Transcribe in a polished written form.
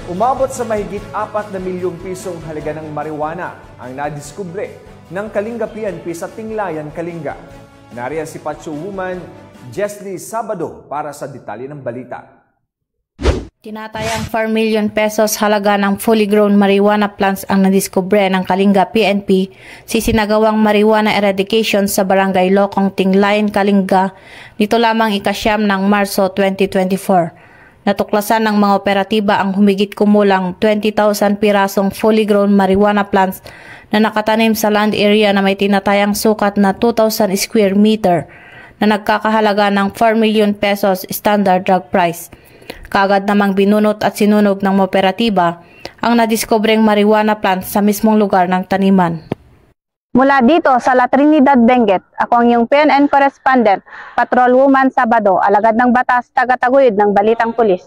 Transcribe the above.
Umabot sa mahigit 4 na milyong pisong halaga ng marijuana ang nadiskubre ng Kalinga PNP sa Tinglayan, Kalinga. Nariyan si Pacho Woman Jesly Sabado para sa detalye ng balita. Tinatayang 4 million pesos halaga ng fully grown marijuana plants ang nadiskubre ng Kalinga PNP sa sinagawang marijuana eradication sa Barangay Lokong, Tinglayan, Kalinga nito lamang ika-9 ng Marso 2024. Natuklasan ng mga operatiba ang humigit kumulang 20,000 pirasong fully grown marijuana plants na nakatanim sa land area na may tinatayang sukat na 2,000 square meter na nagkakahalaga ng 4 million pesos standard drug price. Kaagad namang binunot at sinunog ng operatiba ang nadiskubreng marijuana plants sa mismong lugar ng taniman. Mula dito sa La Trinidad, Benguet, ako ang iyong PNN correspondent, Patrol Woman Sabado, alagad ng batas, taga-taguyod ng Balitang Pulis.